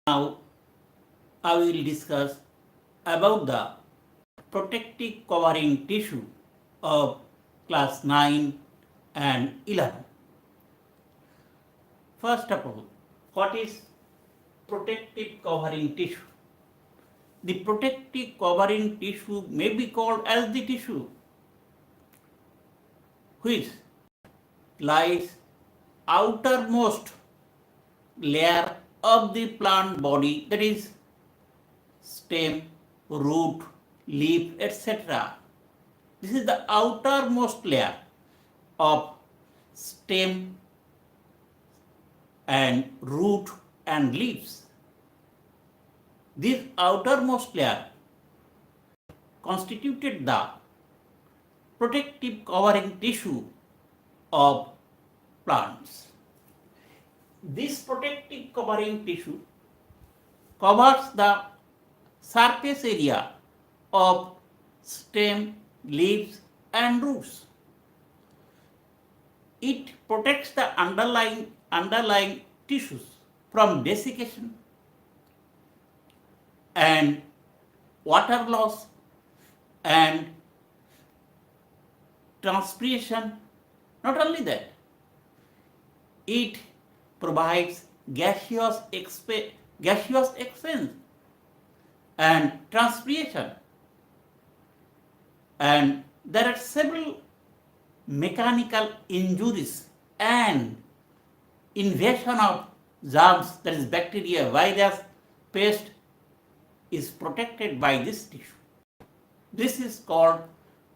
Now I will discuss about the protective covering tissue of class 9 and 11. First of all, what is protective covering tissue? The protective covering tissue may be called as the tissue which lies outermost layer of the plant body, that is stem, root, leaf, etc. This is the outermost layer of stem and root and leaves. This outermost layer constituted the protective covering tissue of plants. This protective covering tissue covers the surface area of stem, leaves and roots. It protects the underlying tissues from desiccation and water loss and transpiration. Not only that, it provides gaseous exchange and transpiration, and there are several mechanical injuries and invasion of germs, that is bacteria, virus, pest, is protected by this tissue. This is called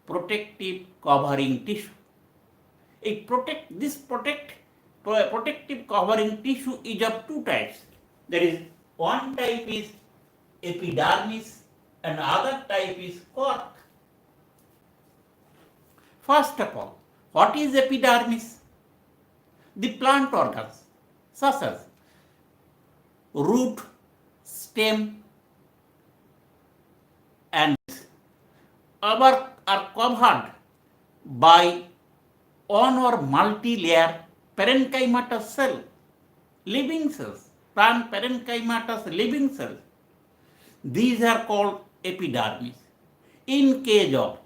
protective covering tissue. Protective covering tissue is of two types. There is one type is epidermis and other type is cork. First of all, what is epidermis? The plant organs such as root, stem and are covered by one or multi-layer parenchymatous cell, living cells, plant parenchymatous living cells. These are called epidermis. In case of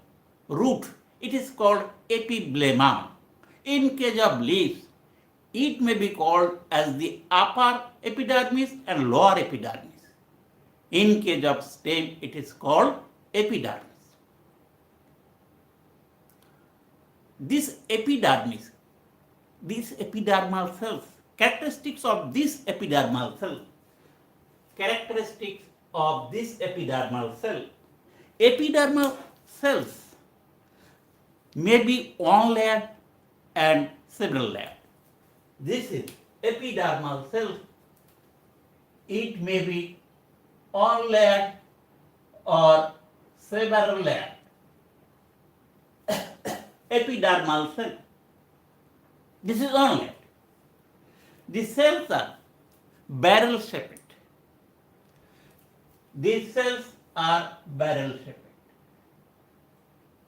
root, it is called epiblemma. In case of leaves, it may be called as the upper epidermis and lower epidermis. In case of stem, it is called epidermis. This epidermis, these epidermal cells, characteristics of this epidermal cell, epidermal cells may be one layer and several layers. This is epidermal cells. It may be one layer or several layers. Epidermal cell. This is one layer. The cells are barrel shaped. These cells are barrel shaped.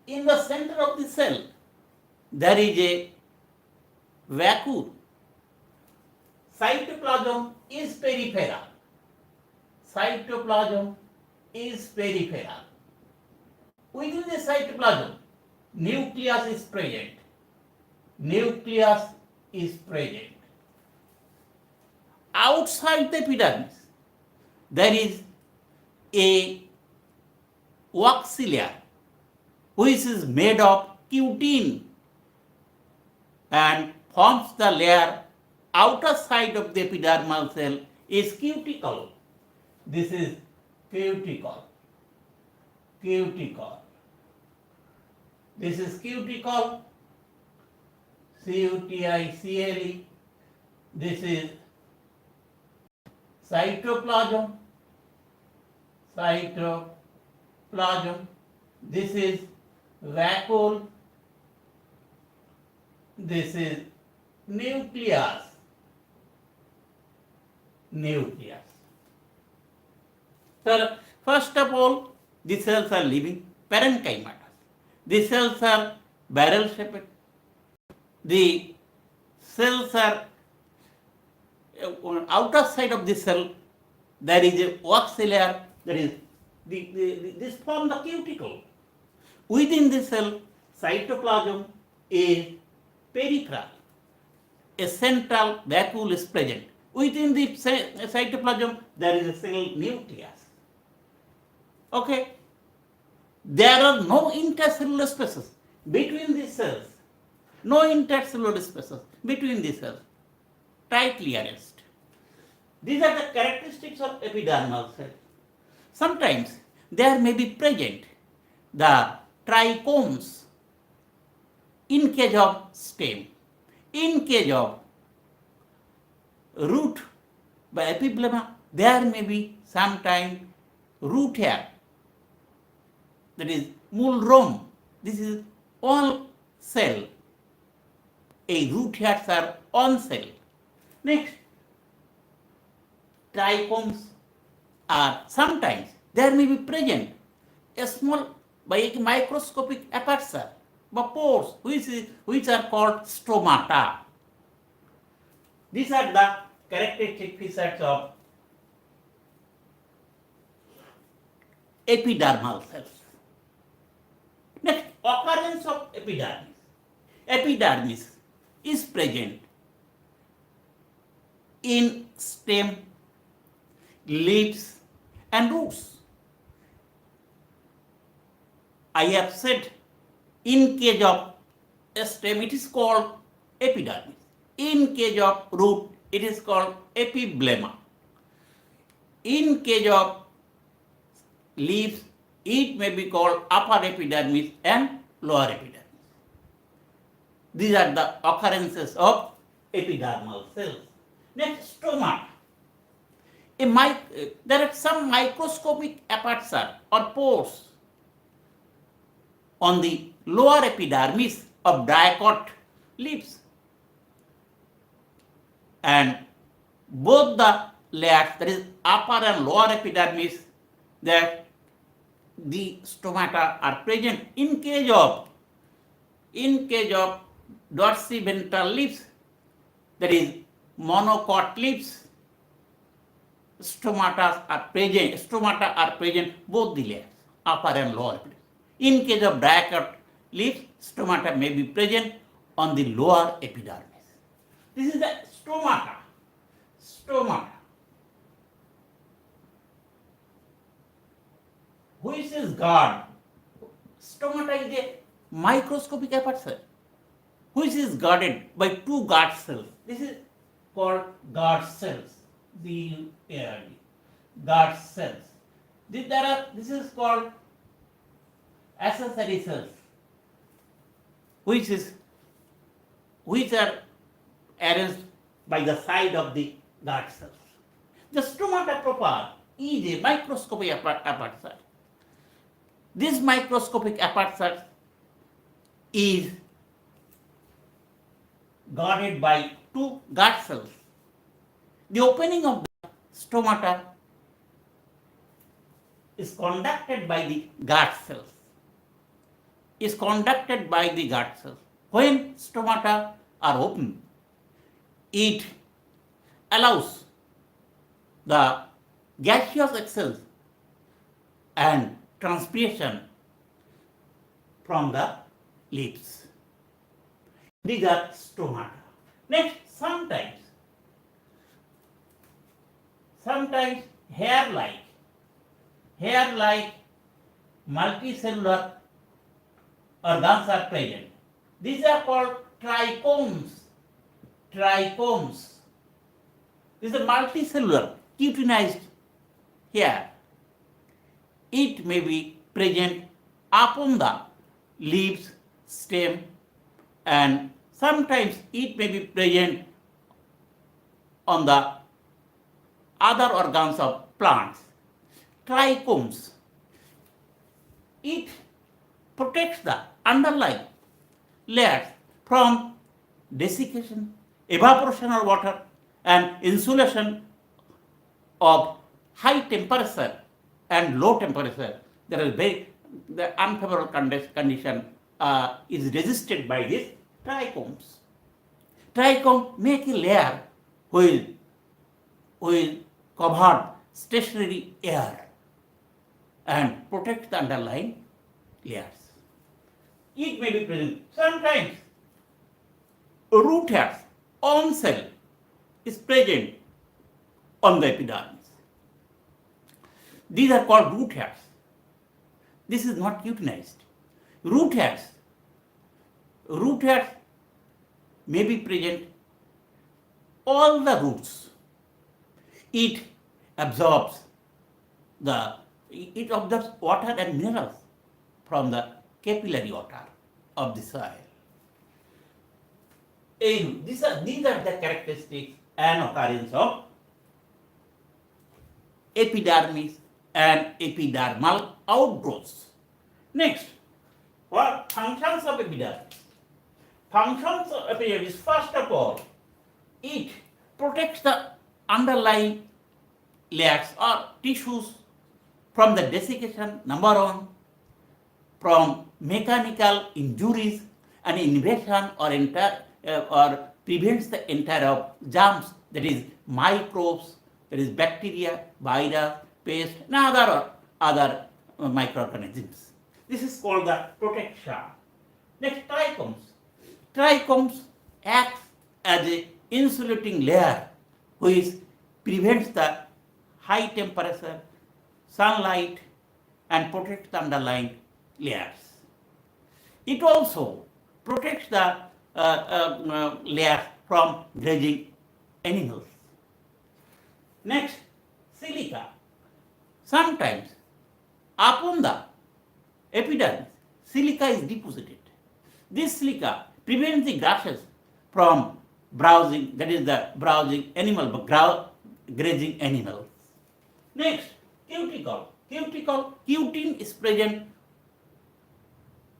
In the center of the cell, there is a vacuole. Cytoplasm is peripheral. Within the cytoplasm, nucleus is present. Outside the epidermis, there is a Wbchse layer which is made of cutin and forms the layer outer side of the epidermal cell is cuticle. This is cuticle. This is cuticle, CUTICLE. This is cytoplasm. This is vacuole. This is nucleus. So, first of all, the cells are living parenchymatous. The cells are barrel shaped. The cells are outer side of the cell there is a wax layer, that is this form the cuticle. Within the cell, cytoplasm is peripheral. A central vacuole is present. Within the cytoplasm, there is a cell nucleus. Okay? There are no intercellular spaces between the cells. No intercellular spaces between the cells. Tightly arranged. These are the characteristics of epidermal cell. Sometimes there may be present the trichomes in case of stem. In case of root by epiblemma, there may be sometime root hair, that is mulrome. This is all cell. A root hairs are on cell. Next, trichomes are sometimes there may be present a small by a microscopic aperture, but pores which are called stomata. These are the characteristic features of epidermal cells. Next, occurrence of epidermis. Epidermis is present in stem, leaves, and roots. I have said in case of a stem it is called epidermis. In case of root it is called epiblemma. In case of leaves it may be called upper epidermis and lower epidermis. These are the occurrences of epidermal cells. Next, stomata. There are some microscopic aperture or pores on the lower epidermis of dicot leaves, and both the layers, that is upper and lower epidermis, that the stomata are present. In case of dorsiventral leaves, that is monocot leaves, stomata are present both the layers, upper and lower epidermis. In case of dicot leaves, stomata may be present on the lower epidermis. This is the stomata. Which is guard? Stomata is a microscopic aperture which is guarded by two guard cells. This is called guard cells. Guard cells. This is called accessory cells, which are arranged by the side of the guard cells. The stomata proper is a microscopic aperture. This microscopic aperture is guarded by two guard cells. The opening of the stomata is conducted by the guard cells. When stomata are open, it allows the gaseous excess and transpiration from the leaves. These are stomata. Next, sometimes hair-like multicellular organs are present. These are called trichomes. This is a multicellular cutinized hair. It may be present upon the leaves, stem, and sometimes it may be present on the other organs of plants. Trichomes. It protects the underlying layers from desiccation, evaporation of water, and insulation of high temperature and low temperature. The unfavorable condition is resisted by these trichomes. Trichome make a layer which covered stationary air and protect the underlying layers. It may be present sometimes. Root hairs on cell is present on the epidermis. These are called root hairs. This is not cutinized. Root hairs may be present all the roots. It absorbs water and minerals from the capillary water of the soil. These are the characteristics and occurrence of epidermis and epidermal outgrowths. Next, what functions of epidermis? Functions of epidermis, first of all, it protects the underlying layers or tissues from the desiccation, number one, from mechanical injuries and invasion or prevents the entry of germs, that is microbes, that is bacteria, virus, pest, and other microorganisms. This is called the protection. Next, trichomes. Trichomes acts as an insulating layer which prevents the high temperature, sunlight, and protects the underlying layers. It also protects the layers from grazing animals. Next, silica. Sometimes upon the epidermis, silica is deposited. This silica prevents the grasses from browsing, that is the browsing animal, grazing animals. Next, cuticle. Cutin is present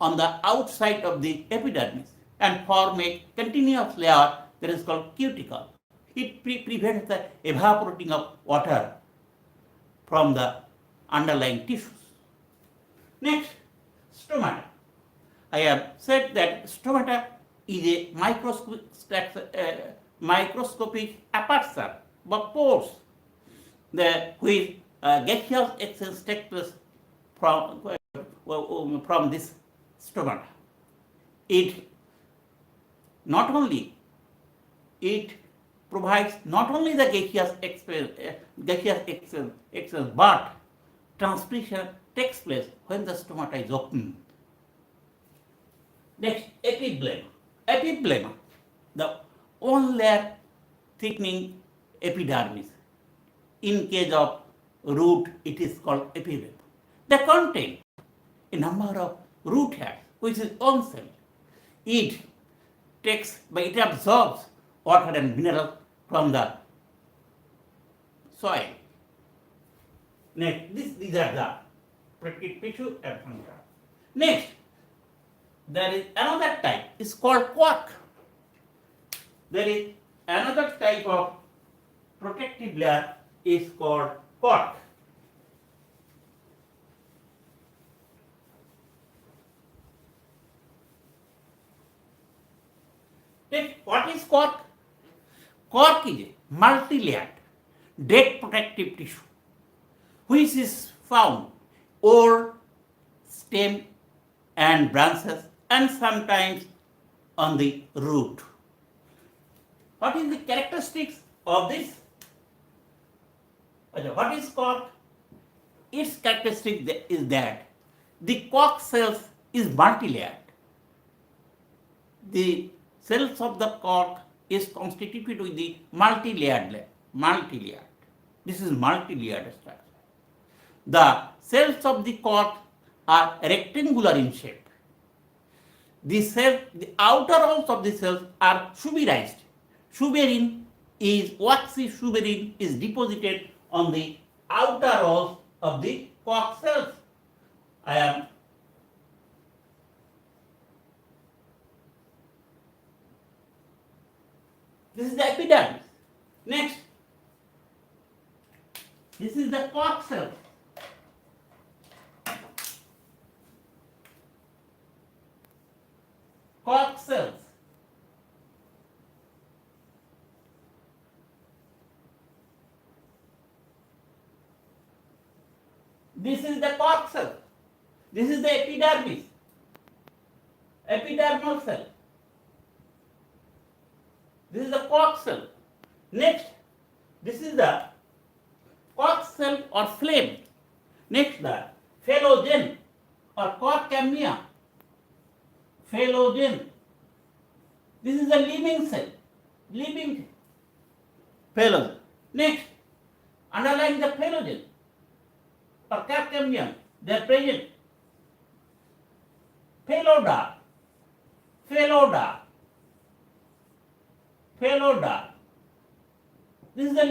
on the outside of the epidermis and form a continuous layer that is called cuticle. It prevents the evaporating of water from the underlying tissues. Next, stomata. I have said that stomata is a microscopic aperture but pores which gaseous exchange takes place from this stomata. It provides not only the gaseous exchange, but transpiration takes place when the stomata is open. Next, epiblema. Epiblema, the one layer thickening epidermis. In case of root, it is called epiblema. They contain a number of root hairs, which is on cell. It absorbs water and mineral from the soil. Next, these are the protective tissue and function. Next, there is another type, it's called cork. There is another type of protective layer is called cork. What is cork? Cork is a multi-layered dead protective tissue which is found over stem and branches and sometimes on the root. What is the characteristics of this? What is cork? Its characteristic is that the cork cells is multi-layered. The cells of the cork is constituted with the multi-layered. This is multi-layered structure. The cells of the cork are rectangular in shape. The outer walls of the cells are suberized. Waxy suberin is deposited on the outer walls of the cork cells. This is the epidermis. Next, this is the cork cell. Cork cells. This is the cork cell. This is the epidermis, epidermal cell. This is the cork cell. Next, this is the cork cell or flame. Next, the phalogen or cork camia. Phalogen. This is the living cell. Living phalogen. Next, underlying the phalogen or cork camia, they are present. Phaloda. Phaloda. Phaloda. This is the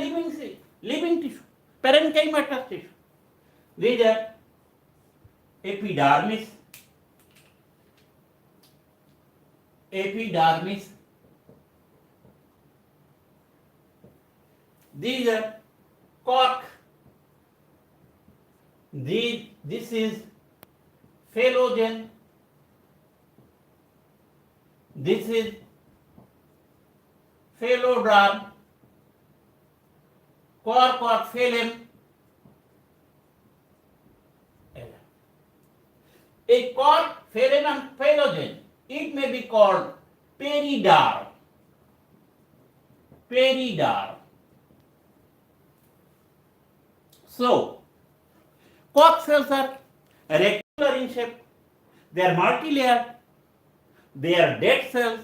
living tissue, parenchymatous tissue. These are epidermis, epidermis. These are cork. This is phalogen. This is phaloderm, cork or phloem. A cork, phloem and phalogen, it may be called periderm. Periderm. So, cork cells are rectangular in shape. They are multilayered. They are dead cells.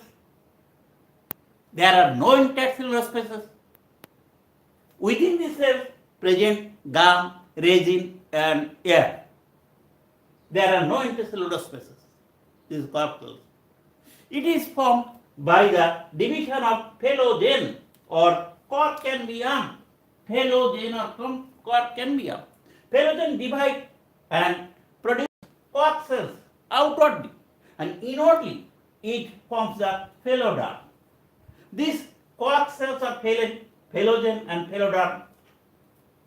There are no intercellular spaces. Within the cells present gum, resin, and air. There are no intercellular spaces. This is cork cells. It is formed by the division of phalogen or cork cambium. Phalogen or cork cambium. Phalogen divide and produce cork cells outwardly, and inwardly it forms the phaloderm. These cork cells of phalogen and phaloderm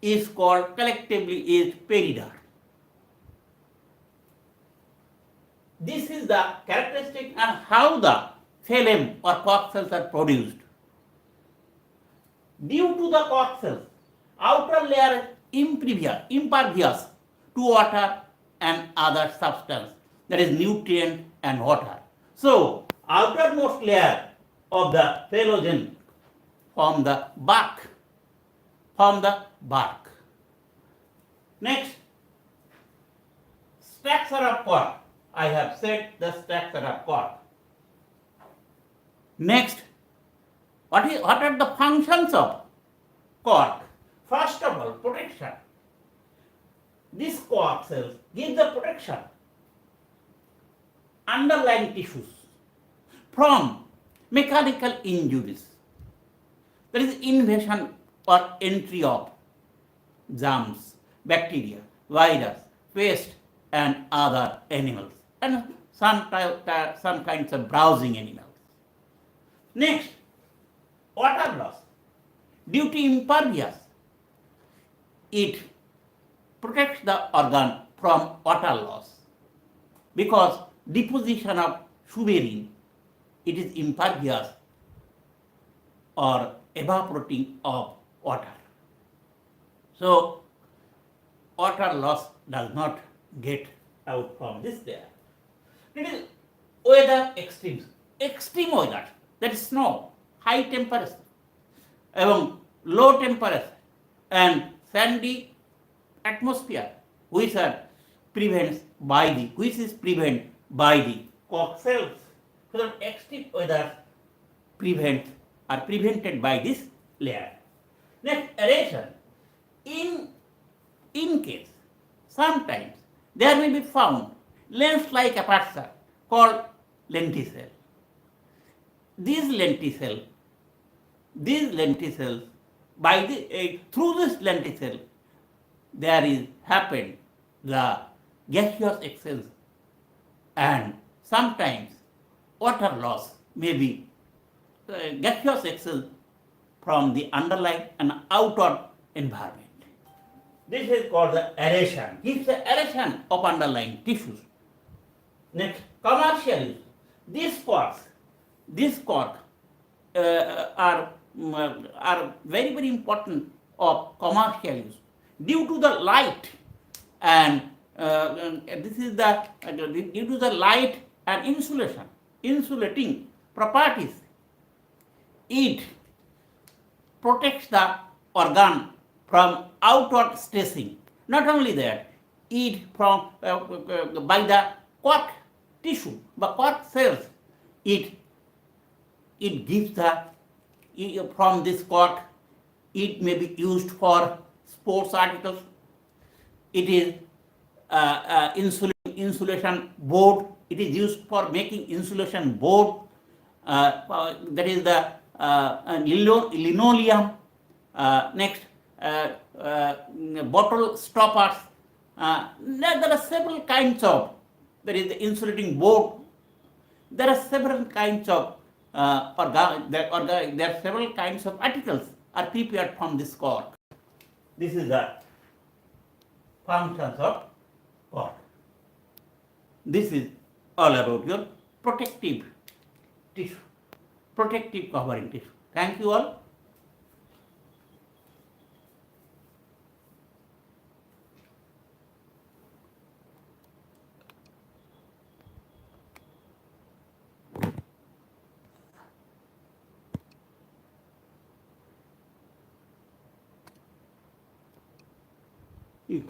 is called collectively is periderm. This is the characteristic and how the phloem or cork cells are produced. Due to the cork cells, outer layer impervious to water and other substance, that is nutrient and water. So, outermost layer of the phalogen form the bark. Next, structure of cork. I have said the structure of cork. Next, what are the functions of cork? First of all, protection. These cork cells give the protection underlying tissues from mechanical injuries. There is invasion or entry of germs, bacteria, virus, pest, and other animals, and some kinds of browsing animals. Next, water loss. Due to impervious, it protects the organ from water loss because deposition of suberin, it is impervious or evaporating of water. So, water loss does not get out from this layer. It is weather extremes. Extreme weather, that is snow, high temperature, low temperature, and sandy atmosphere, which is prevented by the cork cells. So extreme weather are prevented by this layer. Next, aeration. In case, sometimes there may be found lens-like aperture called lenticel. These lenticels, through this lenticel, there is happened the gaseous excess, and sometimes water loss may be gaseous excess from the underlying and outward environment. This is called the aeration. Gives the aeration of underlying tissues. Next, commercial use. These corks are very, very important of commercial use. Due to the light and this is the due to the light and insulating properties, it protects the organ from outward stressing. Not only that, it from by the cork tissue, the cork cells, it gives the from this cork, it may be used for sports articles. It is insulation board. It is used for making insulation board. That is the linoleum. Next, bottle stoppers. There are several kinds of. There is the insulating board. There are several kinds of there are several kinds of articles are prepared from this cork. This is the functions of cork. This is all about your protective tissue, protective covering tissue. Thank you all. You